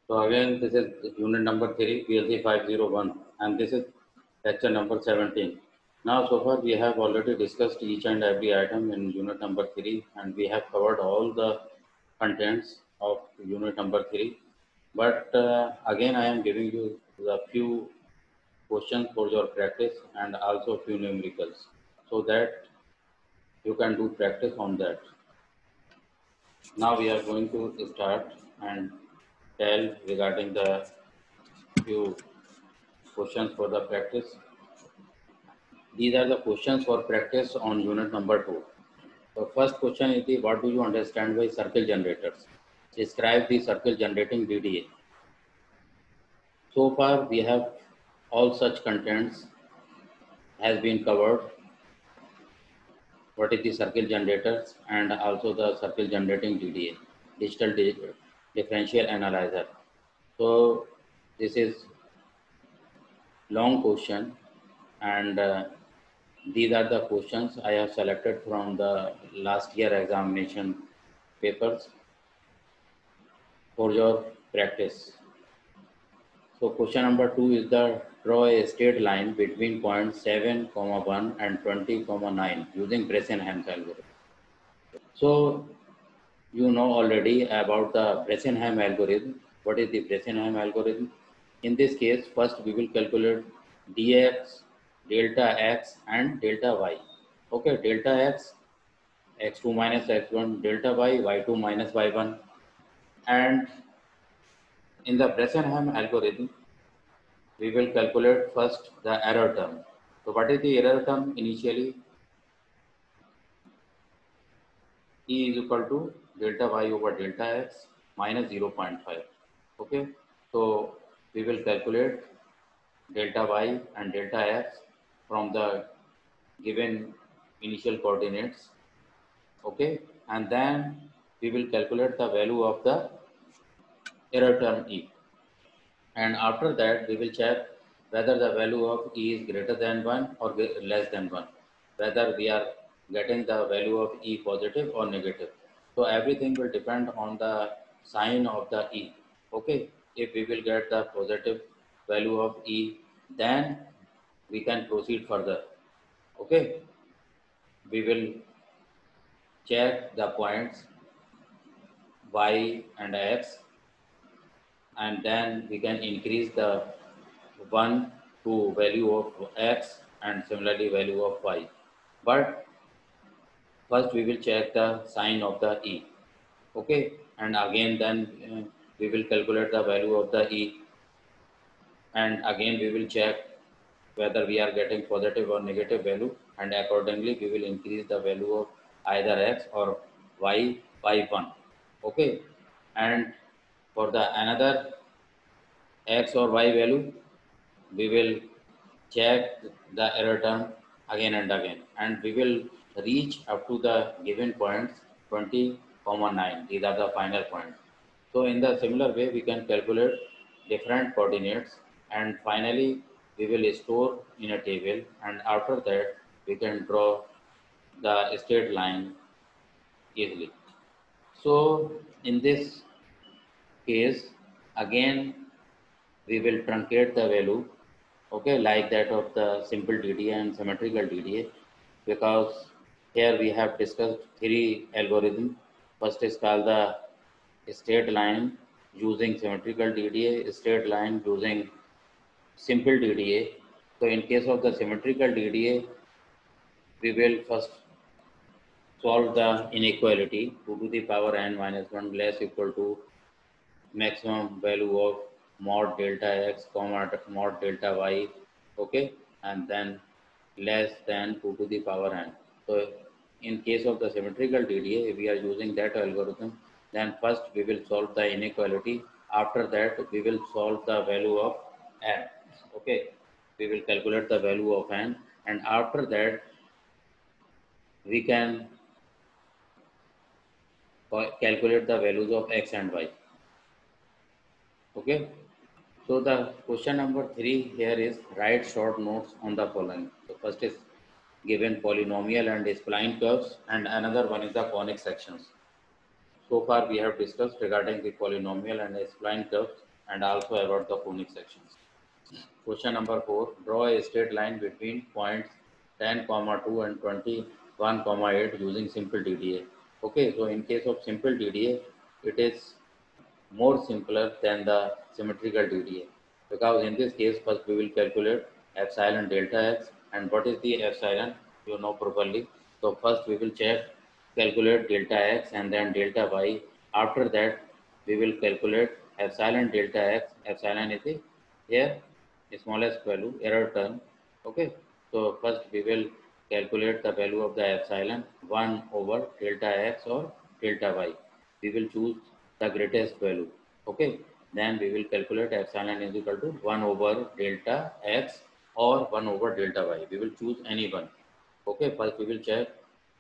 So again, this is unit number 3, PLC 501, and this is lecture number 17. Now, so far we have already discussed each and every item in unit number 3, and we have covered all the contents of unit number 3. But again, I am giving you the few questions for your practice and also few numericals, so that you can do practice on that. Now we are going to start and tell regarding the few questions for the practice. These are the questions for practice on unit number 2. The first question is the, what do you understand by circle generators? Describe the circle generating DDA. So far we have all such contents has been covered. What is the circle generators and also the circle generating DDA, digital differential analyzer. So this is long question, and these are the questions I have selected from the last year examination papers for your practice. So question number 2 is the draw a straight line between points 7, 1 and 20, 9 using Bressenheim's algorithm. So you know already about the Bressenheim algorithm. What is the Bressenheim algorithm? In this case, first we will calculate dx, delta x and delta y. Okay, delta x, x2 minus x1, delta y, y2 minus y1. And in the Bressenheim algorithm, we will calculate first the error term. So what is the error term initially? E is equal to delta y over delta x minus 0.5. Okay, so we will calculate delta y and delta x from the given initial coordinates. Okay, and then we will calculate the value of the error term E. And after that, we will check whether the value of E is greater than 1 or less than 1, whether we are getting the value of E positive or negative. So everything will depend on the sign of the E. Okay, if we will get the positive value of E, then we can proceed further. Okay, we will check the points Y and X, and then we can increase the 1 to value of x and similarly value of y. But first we will check the sign of the E. Okay, and again then we will calculate the value of the E, and again we will check whether we are getting positive or negative value, and accordingly we will increase the value of either x or y by 1. Okay, and for the another x or y value, we will check the error term again and again, and we will reach up to the given points 20, 9. These are the final points. So in the similar way, we can calculate different coordinates, and finally we will store in a table, and after that we can draw the straight line easily. So in this case, again we will truncate the value, okay, like that of the simple DDA and symmetrical DDA, because here we have discussed 3 algorithms. First is called the straight line using symmetrical DDA, straight line using simple DDA. So in case of the symmetrical DDA, we will first solve the inequality 2 to the power n minus 1 less equal to maximum value of mod delta x comma mod delta y, okay, and then less than 2 to the power n. So in case of the symmetrical DDA, if we are using that algorithm, then first we will solve the inequality. After that, we will solve the value of n. Okay, we will calculate the value of n, and after that we can calculate the values of x and y. Okay. So the question number 3 here is write short notes on the following. So first is given polynomial and spline curves, and another one is the conic sections. So far we have discussed regarding the polynomial and spline curves. and also about the phonic sections. Question number 4. Draw a straight line between points 10, 2 and 21, 8 using simple DDA. Okay, so in case of simple DDA, it is more simpler than the symmetrical DDA, because in this case first we will calculate epsilon delta x, and what is the epsilon you know properly. So first we will calculate delta x and then delta y. After that we will calculate epsilon delta x. Epsilon is the here smallest value error term. Okay, so first we will calculate the value of the epsilon 1 over delta x or delta y. We will choose the greatest value. Okay, then we will calculate epsilon is equal to 1 over delta x or 1 over delta y. We will choose any one. Okay, first we will check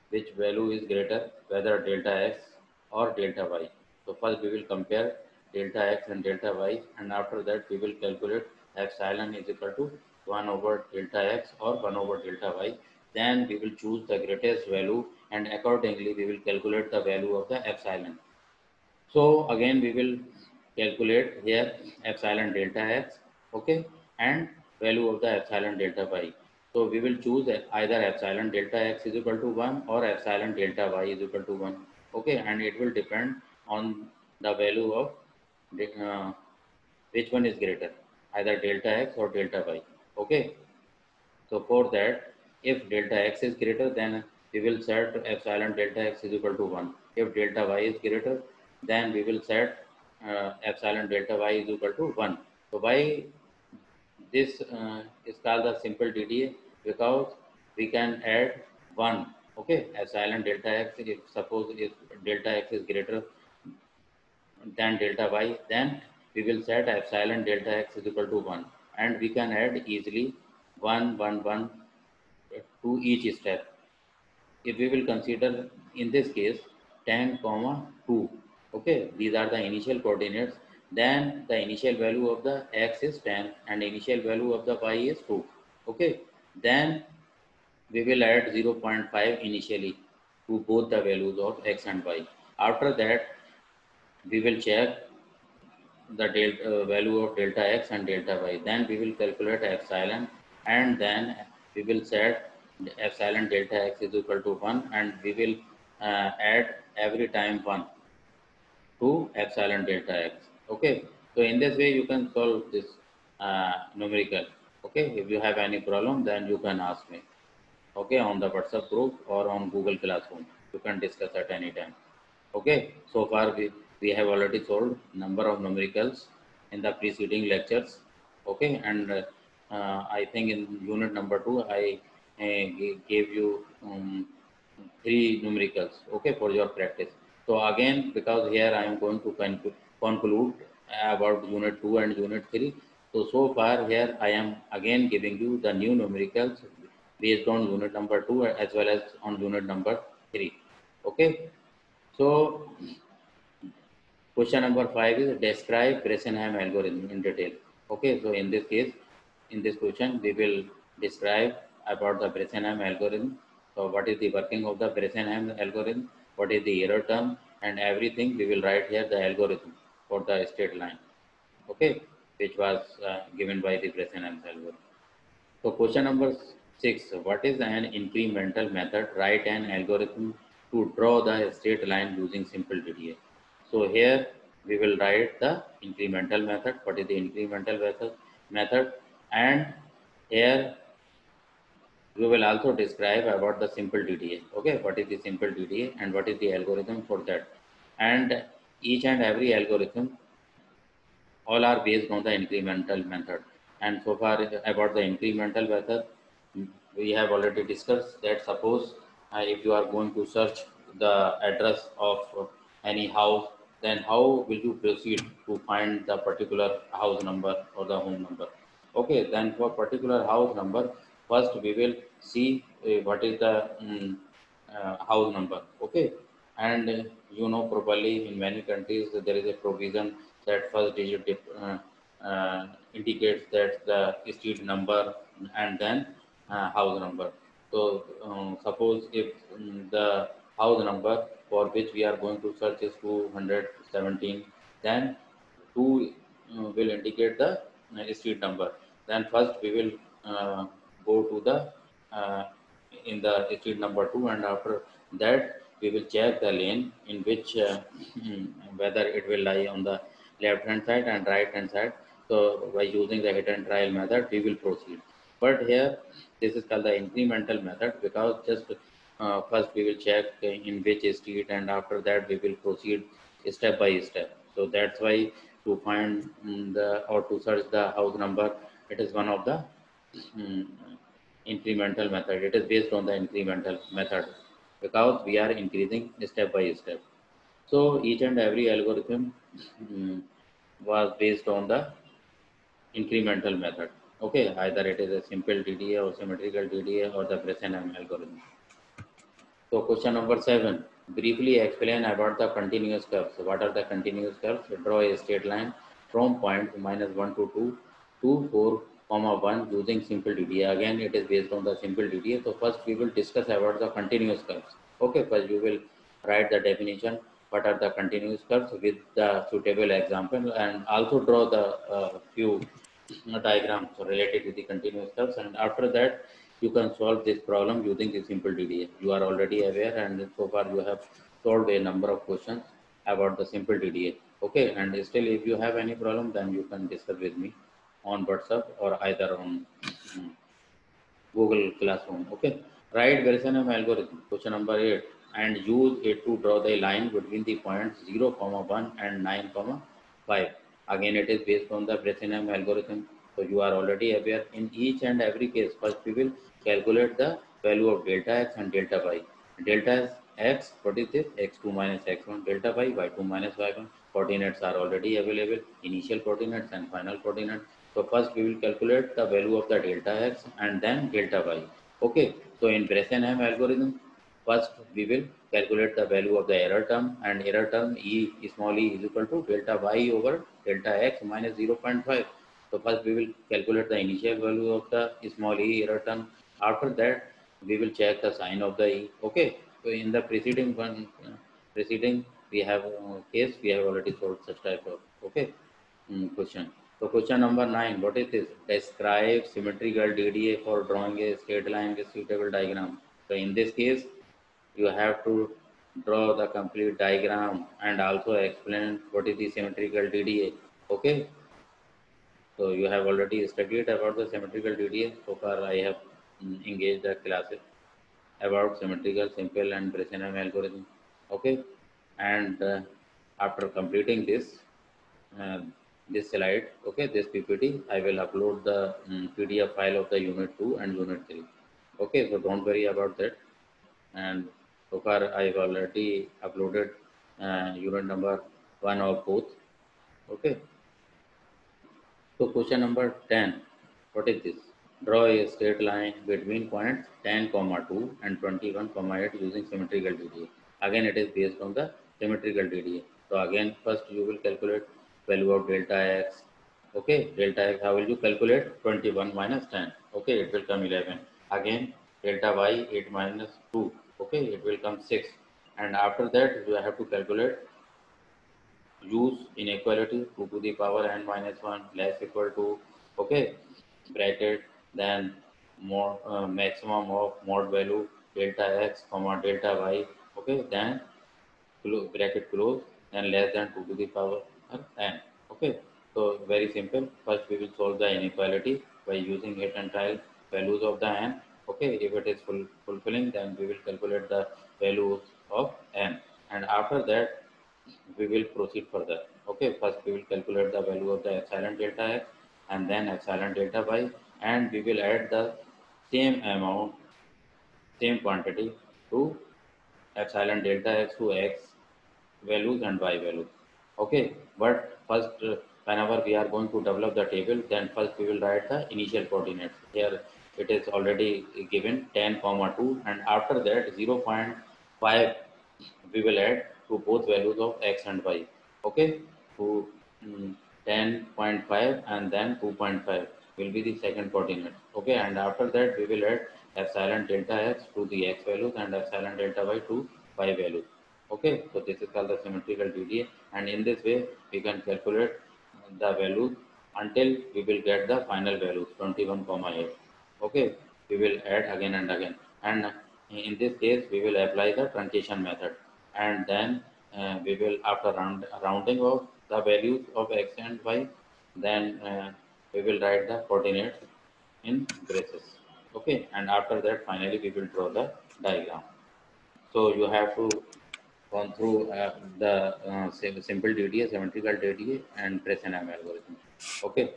which value is greater, whether delta x or delta y. So first we will compare delta x and delta y, and after that we will calculate epsilon is equal to 1 over delta x or 1 over delta y. Then we will choose the greatest value, and accordingly we will calculate the value of the epsilon. So again we will calculate here epsilon delta x, okay, and value of the epsilon delta y. So we will choose either epsilon delta x is equal to 1 or epsilon delta y is equal to 1, okay, and it will depend on the value of which one is greater, either delta x or delta y, okay. So for that, if delta x is greater, then we will set epsilon delta x is equal to 1. If delta y is greater, then we will set epsilon delta y is equal to 1. So why this is called the simple DDA? Because we can add 1. Okay, epsilon delta x, if suppose if delta x is greater than delta y, then we will set epsilon delta x is equal to 1. And we can add easily 1, 1, 1 to each step. If we will consider in this case 10, 2, okay, these are the initial coordinates, then the initial value of the x is 10 and initial value of the y is 2, okay, then we will add 0.5 initially to both the values of x and y. After that we will check the value of delta x and delta y. Then we will calculate epsilon, and then we will set epsilon delta x is equal to 1, and we will add every time 1 to epsilon delta x. Okay, so in this way you can solve this numerical. Okay, if you have any problem, then you can ask me. Okay, on the WhatsApp group or on Google Classroom, you can discuss at any time. Okay, so far we have already solved number of numericals in the preceding lectures. Okay, and I think in unit number 2 I gave you 3 numericals, okay, for your practice. So again, because here I am going to conclude about unit 2 and unit 3. So far here I am again giving you the new numericals based on unit number 2 as well as on unit number 3. Okay, so question number 5 is describe Bresenham algorithm in detail. Okay, so in this case, in this question, we will describe about the Bresenham algorithm. So what is the working of the Bresenham algorithm? What is the error term? And everything we will write here the algorithm for the straight line. Okay, which was given by the Bresenham algorithm. So question number 6, what is an incremental method? Write an algorithm to draw the straight line using simple DDA. So here we will write the incremental method. What is the incremental method? And here we will also describe about the simple DDA. Okay, what is the simple DDA and what is the algorithm for that? And each and every algorithm all are based on the incremental method. And so far about the incremental method, we have already discussed that suppose if you are going to search the address of any house, then how will you proceed to find the particular house number or the home number? Okay, then for particular house number, first we will see what is the house number. Okay, and you know properly in many countries there is a provision that first digit indicates that the street number and then house number. So suppose if the house number for which we are going to search is 217, then 2 will indicate the street number. Then first we will go to the uh, in the street number 2, and after that we will check the lane in which whether it will lie on the left hand side and right hand side. So by using the hit and trial method we will proceed. But here this is called the incremental method, because just first we will check in which street, and after that we will proceed step by step. So that's why to find the or to search the house number, it is one of the mm, incremental method. It is based on the incremental method, because we are increasing step by step. So each and every algorithm mm, was based on the incremental method. Okay, either it is a simple DDA or symmetrical DDA or the Bresenham algorithm. So question number 7. Briefly explain about the continuous curves. What are the continuous curves? Draw a straight line from point -1 to 2 to 4, comma 1 using simple DDA. Again, it is based on the simple DDA. So first we will discuss about the continuous curves. Okay, first you will write the definition. What are the continuous curves with the suitable example, and also draw the few diagrams related to the continuous curves, and after that you can solve this problem using the simple DDA. You are already aware, and so far you have solved a number of questions about the simple DDA. Okay, and still if you have any problem, then you can discuss with me on WhatsApp or either on Google Classroom. Okay, write Bersonham algorithm. Question number 8, and use it to draw the line between the points 0, 1 and 9, 5. Again, it is based on the Bersonham algorithm. So you are already aware. In each and every case, first we will calculate the value of delta x and delta y. Delta x, what is this? X2 minus x1. Delta y, y2 minus y1. Coordinates are already available. Initial coordinates and final coordinates. So first we will calculate the value of the delta x and then delta y. Okay. So in Bresenham algorithm, first we will calculate the value of the error term, and error term e small e is equal to delta y over delta x minus 0.5. So first we will calculate the initial value of the small e error term. After that we will check the sign of the e. Okay. So in the preceding one, preceding we have case we have already solved such type of question. So question number 9, what is this? Describe symmetrical DDA for drawing a straight line with suitable diagram. So in this case, you have to draw the complete diagram and also explain what is the symmetrical DDA. Okay. So you have already studied about the symmetrical DDA. So far I have engaged the classes about symmetrical, simple and Bresenham algorithm. Okay. And after completing uh, this slide, okay, this PPT, I will upload the PDF file of the unit 2 and unit 3. Okay, so don't worry about that. And so far I've already uploaded unit number 1 of both. Okay, so question number 10, what is this? Draw a straight line between points 10, 2 and 21, 8 using symmetrical DDA. Again, it is based on the symmetrical DDA. So again, first you will calculate value of delta x. Okay, delta x, how will you calculate? 21 minus 10. Okay, it will come 11. Again, delta y, 8 minus 2. Okay, it will come 6. And after that, you have to calculate use inequality 2 to the power n minus 1 less equal to, okay, bracket, then mod maximum of mod value delta x comma delta y, okay, then bracket close, then less than 2 to the power n. Okay, so very simple. First we will solve the inequality by using hit and trial values of the n. Okay, if it is fulfilling, then we will calculate the values of n, and after that we will proceed further. Okay, first we will calculate the value of the epsilon delta x and then epsilon delta y, and we will add the same amount, same quantity to epsilon delta x to x values and y values. Okay, but first, whenever we are going to develop the table, then first we will write the initial coordinates. Here it is already given 10, 2, and after that 0.5 we will add to both values of x and y. Okay, to 10.5 and then 2.5 will be the second coordinate. Okay, and after that we will add epsilon delta x to the x values and epsilon delta y to y values. Okay, so this is called the symmetrical DDA, and in this way we can calculate the values until we will get the final values 21 comma 8. Okay, we will add again and again, and in this case we will apply the truncation method, and then we will, after rounding of the values of x and y, then we will write the coordinates in braces. Okay, and after that finally we will draw the diagram. So you have to gone through the simple DDA, symmetrical DDA, and trace and algorithm. Okay,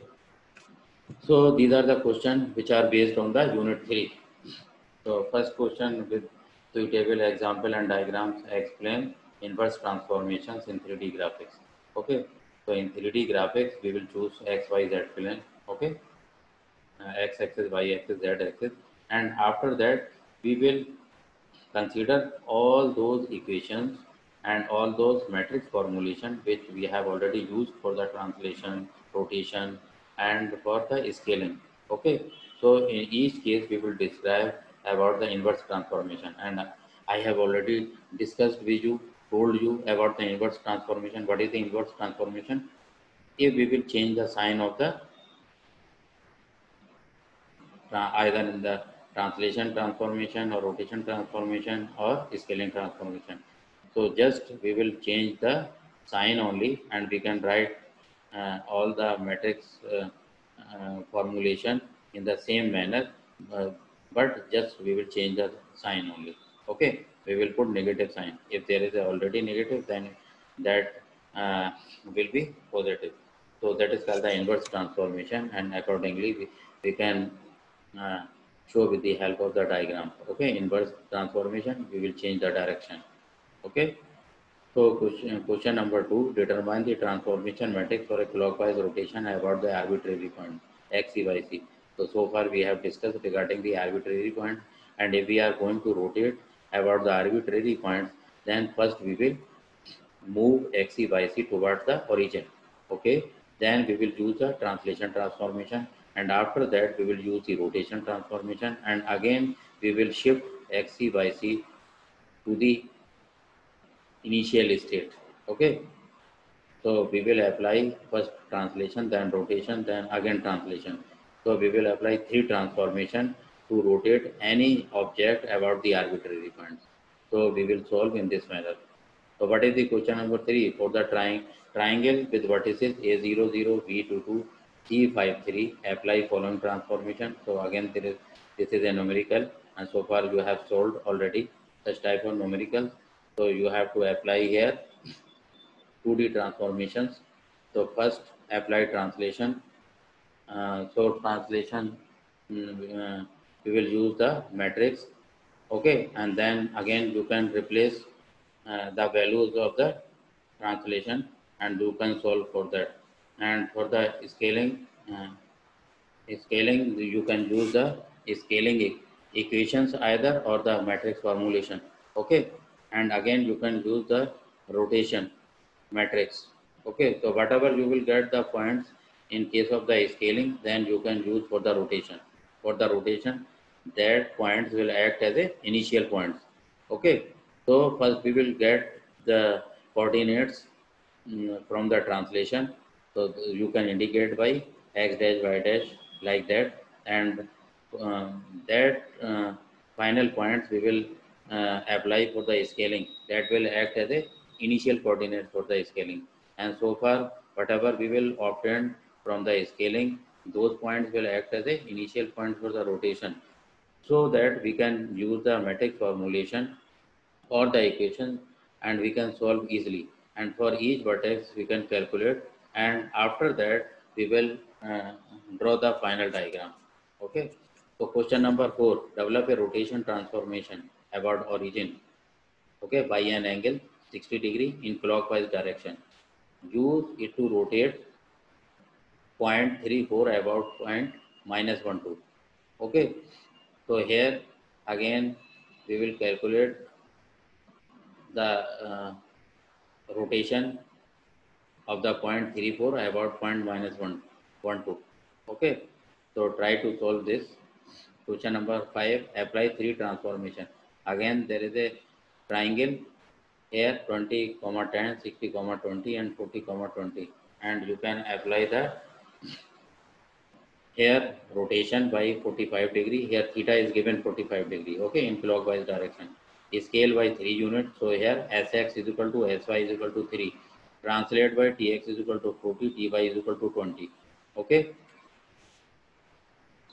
so these are the questions which are based on the unit 3. So first question with suitable example and diagrams explain inverse transformations in 3D graphics. Okay, so in 3D graphics we will choose x, y, z plane. Okay, x axis, y axis, z axis, and after that we will consider all those equations and all those matrix formulation which we have already used for the translation, rotation, and for the scaling. Okay, so in each case we will describe about the inverse transformation, and I have already discussed with you, told you about the inverse transformation. What is the inverse transformation? If we will change the sign of the either in the translation transformation or rotation transformation or scaling transformation. So just we will change the sign only, and we can write all the matrix formulation in the same manner, uh, but just we will change the sign only. Okay, we will put negative sign. If there is already negative, then that will be positive. So that is called the inverse transformation, and accordingly we can uh, show with the help of the diagram. Okay, inverse transformation, we will change the direction. Okay, so question number 2, determine the transformation matrix for a clockwise rotation about the arbitrary point x, y, z. So far we have discussed regarding the arbitrary point, and if we are going to rotate about the arbitrary points, then first we will move x, y, z towards the origin. Okay, then we will use the translation transformation, and after that we will use the rotation transformation, and again we will shift x, y, z to the initial state. Okay, so we will apply first translation, then rotation, then again translation. So we will apply 3 transformation to rotate any object about the arbitrary points. So we will solve in this manner. So what is the question number 3? For the triangle with vertices A00, B22, C53, apply following transformation. So again this is a numerical, and so far you have solved already such type of numerical. So you have to apply here 2D transformations. So first apply translation. So translation, we will use the matrix. Okay, and then again you can replace the values of the translation, and you can solve for that. And for the scaling you can use the scaling equations either or the matrix formulation. Okay, and again you can use the rotation matrix. Okay, so whatever you will get the points in case of the scaling, then you can use for the rotation. For the rotation, that points will act as a initial points. Okay, so first we will get the coordinates from the translation. So you can indicate by x dash, y dash, like that, and that final points we will apply for the scaling. That will act as a initial coordinate for the scaling. And so far, whatever we will obtain from the scaling, those points will act as a initial point for the rotation, so that we can use the matrix formulation or the equation, and we can solve easily. And for each vertex we can calculate, and after that we will draw the final diagram. Okay, so question number 4, develop a rotation transformation about origin, okay, by an angle 60 degree in clockwise direction. Use it to rotate point 34 about point minus 1 2. Okay, so here again we will calculate the rotation of the point 34 about point minus 1 1 2. Okay, so try to solve this. Question number 5, apply 3 transformation. Again there is a triangle here 20 comma 10, 60 comma 20, and 40 comma 20, and you can apply the here rotation by 45 degree. Here theta is given 45 degree. Okay, in clockwise direction. Scale by 3 units. So here Sx is equal to Sy is equal to 3. Translate by Tx is equal to 40. Ty is equal to 20. Okay.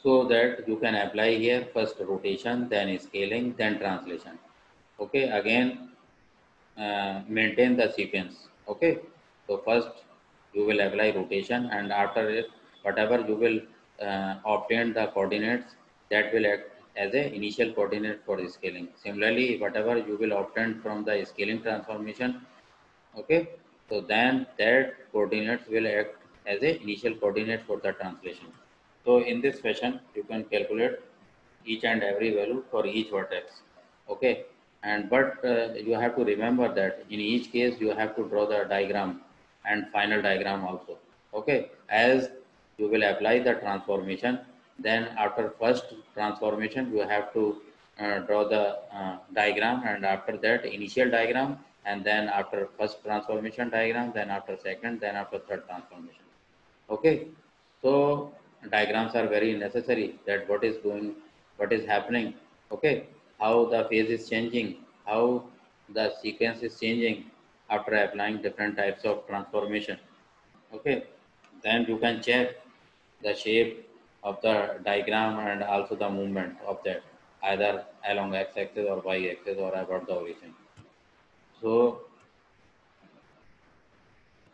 So that you can apply here first rotation, then scaling, then translation. Okay. Again, maintain the sequence. Okay. So first you will apply rotation, and after it, whatever you will obtain the coordinates, that will act as a initial coordinate for the scaling. Similarly, whatever you will obtain from the scaling transformation, okay, so then that coordinates will act as a initial coordinate for the translation. So in this fashion, you can calculate each and every value for each vertex. Okay, and but you have to remember that in each case you have to draw the diagram and final diagram also. Okay, as you will apply the transformation, then after first transformation you have to draw the diagram, and after that initial diagram, and then after first transformation diagram, then after second, then after third transformation. Okay, so diagrams are very necessary, that what is going, what is happening, okay, how the phase is changing, how the sequence is changing after applying different types of transformation. Okay, then you can check the shape of the diagram and also the movement of that, either along x-axis or y-axis or about the origin. So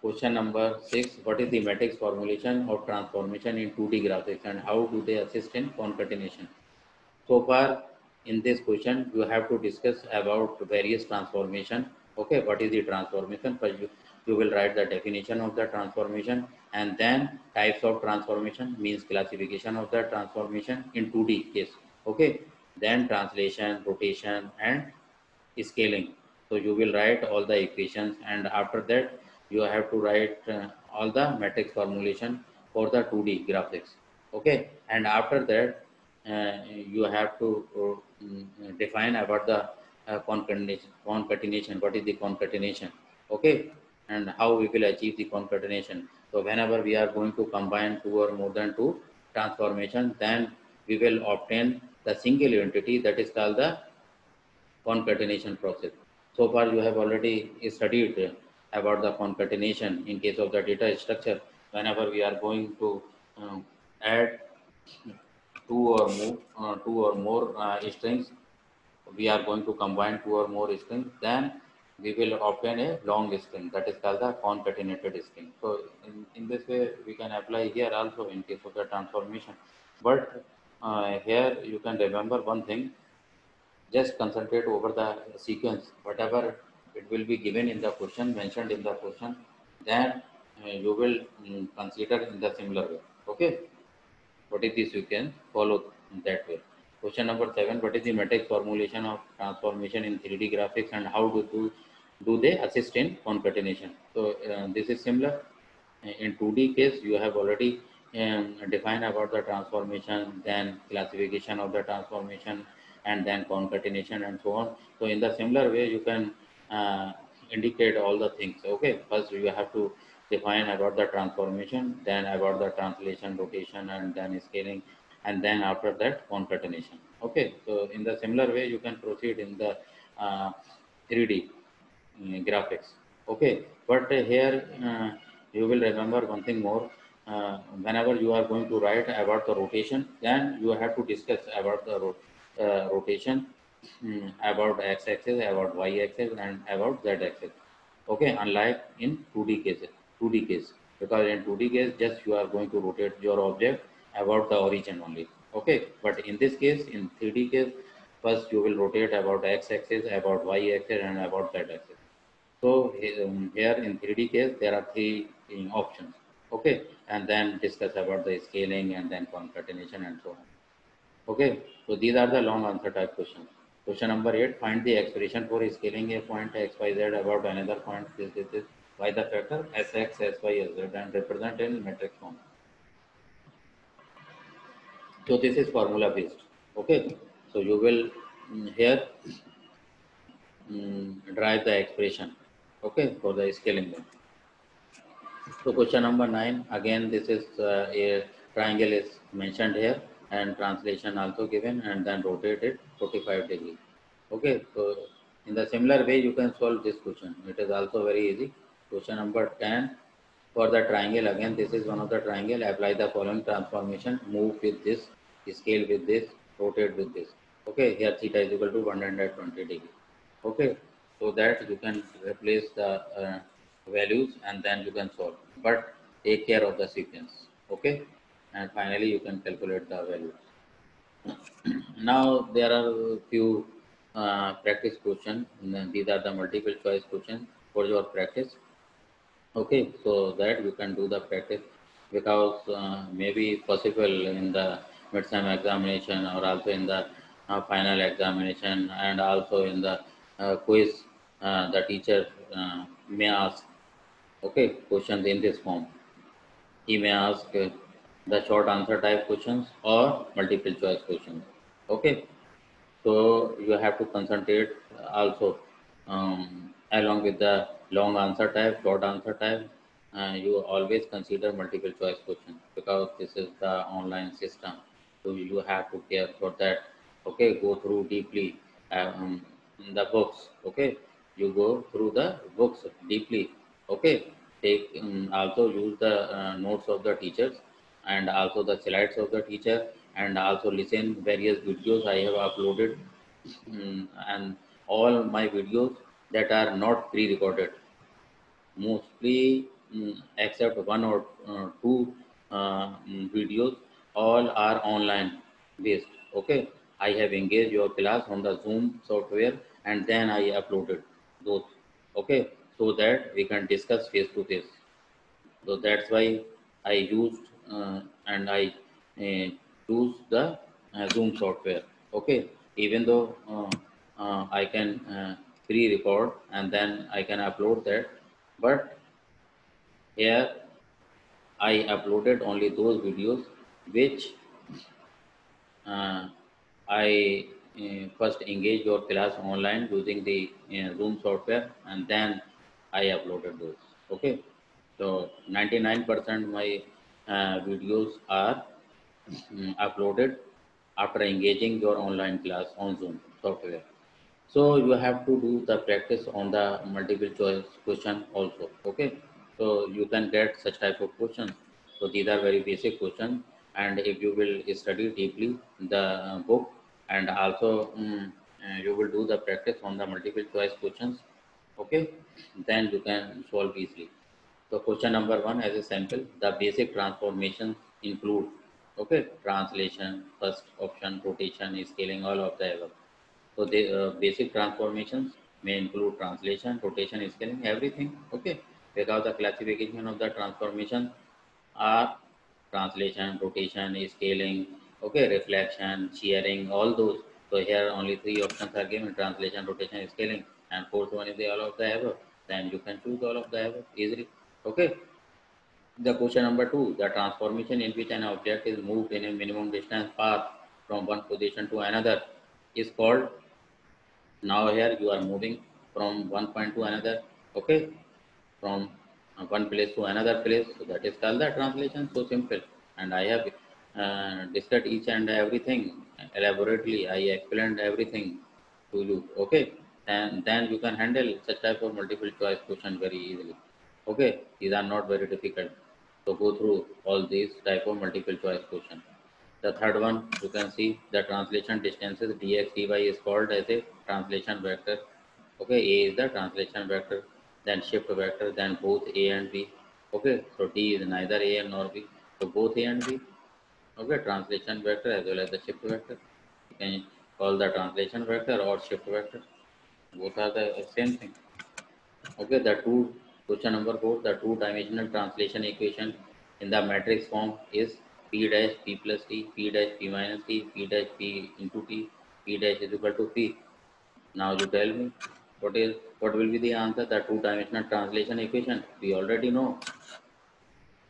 question number 6, what is the matrix formulation of transformation in 2D graphics and how do they assist in concatenation? So far in this question, you have to discuss about various transformation. Okay, what is the transformation? First, you will write the definition of the transformation, and then types of transformation means classification of the transformation in 2D case. Okay, then translation, rotation, and scaling. So you will write all the equations, and after that you have to write all the matrix formulation for the 2D graphics. Okay, and after that you have to define about the concatenation. What is the concatenation? Okay, and how we will achieve the concatenation. So whenever we are going to combine two or more than two transformation, then we will obtain the single entity, that is called the concatenation process. So far, you have already studied about the concatenation in case of the data structure. Whenever we are going to add two or more strings, we are going to combine two or more strings, then we will obtain a long string, that is called the concatenated string. So in this way we can apply here also in case of the transformation. But here you can remember one thing, just concentrate over the sequence, whatever it will be given in the question, mentioned in the question, then you will consider in the similar way. Okay, what is this, you can follow in that way. Question number 7, what is the matrix formulation of transformation in 3D graphics and how do they assist in concatenation? So this is similar. In 2D case, you have already defined about the transformation, then classification of the transformation, and then concatenation and so on. So in the similar way, you can indicate all the things. Okay, first you have to define about the transformation, then about the translation, rotation, and then scaling, and then after that concatenation. Okay, so in the similar way, you can proceed in the 3D graphics. Okay, but here you will remember one thing more. Whenever you are going to write about the rotation, then you have to discuss about the rotation, about x-axis, about y-axis, and about z-axis. Okay, unlike in 2D cases, 2D case, because in 2D case, just you are going to rotate your object about the origin only. Okay, but in this case, in 3D case, first you will rotate about x-axis, about y-axis, and about z-axis. So here in 3D case, there are three options. Okay, and then discuss about the scaling and then concatenation and so on. Okay, so these are the long answer type questions. Question number 8, find the expression for scaling a point x, y, z about another point this by the factor sx, sy, sz and represent in matrix form. So this is formula based. Okay, so you will here derive the expression. Okay, for the scaling one. So question number 9, again this is a triangle is mentioned here and translation also given, and then rotate it 45 degree. Okay, so in the similar way you can solve this question. It is also very easy. Question number 10, for the triangle, again this is one of the triangle, apply the following transformation, move with this, scale with this, rotate with this. Okay, here theta is equal to 120 degree. Okay, so that you can replace the values and then you can solve, but take care of the sequence. Okay, and finally you can calculate the value. Now there are few practice questions. These are the multiple choice questions for your practice. Okay, so that you can do the practice, because maybe possible in the midterm examination or also in the final examination, and also in the quiz, the teacher may ask, okay, questions in this form. He may ask the short answer type questions or multiple choice questions. Okay, so you have to concentrate also along with the long answer type, short answer type. You always consider multiple choice question, because this is the online system. So you have to care for that. Okay, go through deeply in the books. Okay, you go through the books deeply. Okay, take also use the notes of the teachers, and also the slides of the teacher, and also listen various videos I have uploaded, and all my videos that are not pre-recorded, mostly except one or two videos, all are online based. Okay, I have engaged your class on the Zoom software, and then I uploaded those. Okay, so that we can discuss face to face. So that's why I used and I choose the Zoom software. Okay, even though I can pre-record and then I can upload that, but here I uploaded only those videos which uh, I first engaged your class online using the Zoom software, and then I uploaded those. Okay, so 99% my videos are uploaded after engaging your online class on Zoom software. So you have to do the practice on the multiple choice question also. Okay, so you can get such type of questions. So these are very basic questions, and if you will study deeply the book, and also you will do the practice on the multiple choice questions. Okay, then you can solve easily. So question number 1 as a sample, the basic transformations include, okay, translation, first option, rotation, scaling, all of the above. So the basic transformations may include translation, rotation, scaling, everything. Okay, because the classification of the transformation are translation, rotation, scaling, okay, reflection, shearing, all those. So here only three options are given: translation, rotation, scaling, and fourth one is the all of the above. Then you can choose all of the above easily. Okay. The question number 2, the transformation in which an object is moved in a minimum distance path from one position to another is called. Now here you are moving from one point to another. Okay, from one place to another place, so that is called the translation. So simple, and I have discussed each and everything elaborately. I explained everything to you. Okay, and then you can handle such type of multiple choice question very easily. Okay, these are not very difficult. So go through all these type of multiple choice question. The third one, you can see the translation distances dx dy is called as a translation vector. Okay, A is the translation vector, then shift vector, then both A and B. Okay, so D is neither A nor B, so both A and B. Okay, translation vector as well as the shift vector. You can call the translation vector or shift vector. Both are the same thing. Okay, the two question number 4, the two-dimensional translation equation in the matrix form is P dash P plus T, P dash P minus T, P dash P into T, P dash is equal to P. Now you tell me what will be the answer? The two-dimensional translation equation. We already know.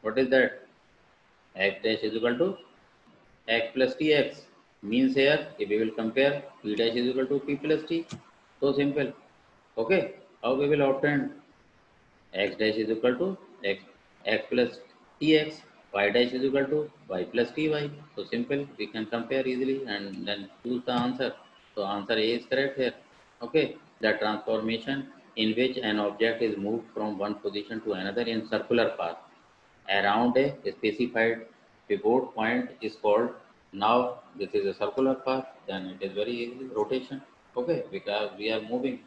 What is that? X dash is equal to X plus Tx. Means here, if we will compare, P dash is equal to P plus T. So simple. Okay. How we will obtain X dash is equal to X. x plus tx, y dash is equal to y plus ty. So simple, we can compare easily and then choose the answer. So answer A is correct here. Okay, the transformation in which an object is moved from one position to another in circular path around a specified pivot point is called. Now this is a circular path, then it is very easy rotation. Okay, because we are moving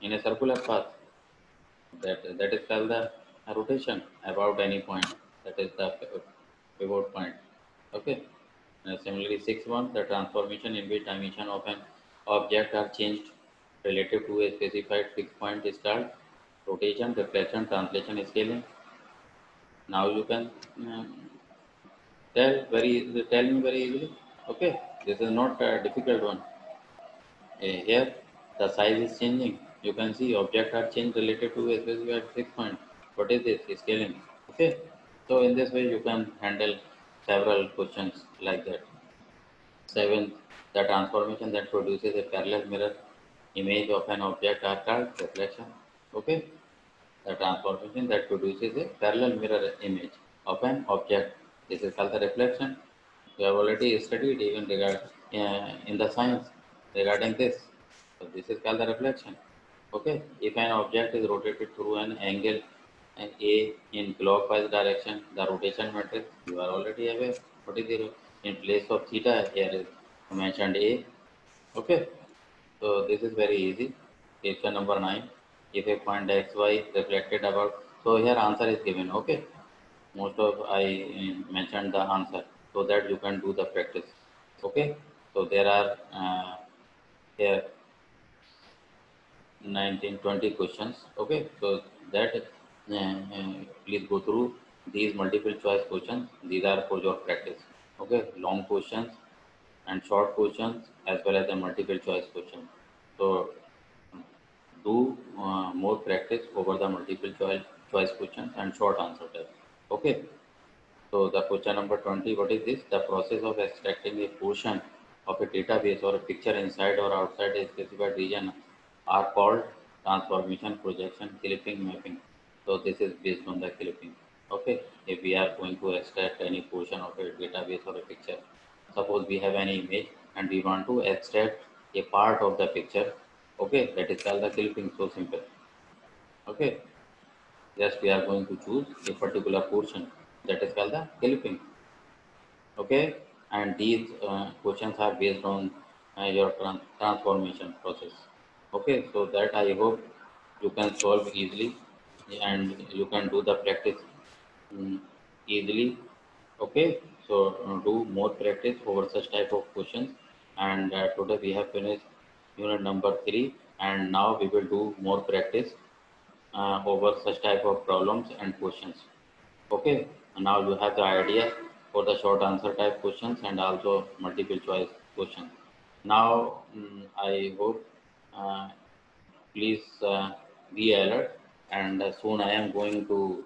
in a circular path, that is called the rotation about any point. That is the pivot point. Okay. Similarly, 6.1, the transformation in which dimension of an object are changed relative to a specified fixed point is called rotation, reflection, translation, scaling. Now you can uh, tell me very easily. Okay, this is not a difficult one. Here, the size is changing. You can see objects are changed related to a specified fixed point. What is this? Scaling. Okay. So in this way, you can handle several questions like that. Seventh, the transformation that produces a parallel mirror image of an object are called reflection. Okay. The transformation that produces a parallel mirror image of an object. This is called the reflection. We have already studied even in the science regarding this. So this is called the reflection. Okay, if an object is rotated through an angle A in clockwise direction, the rotation matrix you are already aware. What is the in place of theta here is mentioned A. Okay, so this is very easy. Question number 9. If a point xy reflected about, so here answer is given. Okay, most of I mentioned the answer so that you can do the practice. Okay, so there are here 19 20 questions. Okay, so that please go through these multiple choice questions. These are for your practice. Okay, long questions and short questions as well as the multiple choice questions. So do more practice over the multiple choice questions and short answer test. Okay. So the question number 20, what is this? The process of extracting a portion of a database or a picture inside or outside a specified region are called transformation, projection, clipping, mapping. So this is based on the clipping. Okay. If we are going to extract any portion of a database or a picture, suppose we have any image and we want to extract a part of the picture. Okay. That is called the clipping. So simple. Okay. Just we are going to choose a particular portion. That is called the clipping. Okay, and these questions are based on your transformation process. Okay, so that I hope you can solve easily and you can do the practice mm, easily. Okay, so do more practice over such type of questions. And today we have finished unit number 3, and now we will do more practice over such type of problems and questions. Okay, now you have the idea for the short answer type questions and also multiple choice questions. Now, I hope uh, please be alert, and soon I am going to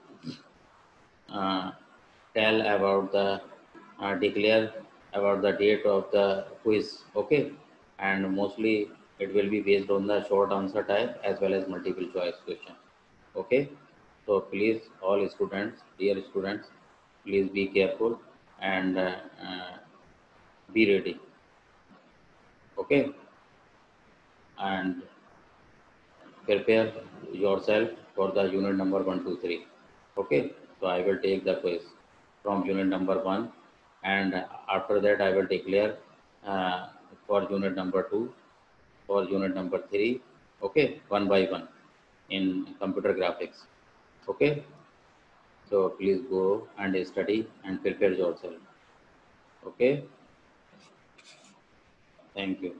uh, tell about the declare about the date of the quiz. Okay, and mostly it will be based on the short answer type as well as multiple choice question. Okay, so please, all students, dear students, please be careful and be ready. Okay, and prepare yourself for the unit number 1, 2, 3. Okay, so I will take the quiz from unit number 1, and after that I will declare uh, for unit number 2, for unit number 3. Okay, one by one in computer graphics. Okay, so please go and study and prepare yourself. Okay, thank you.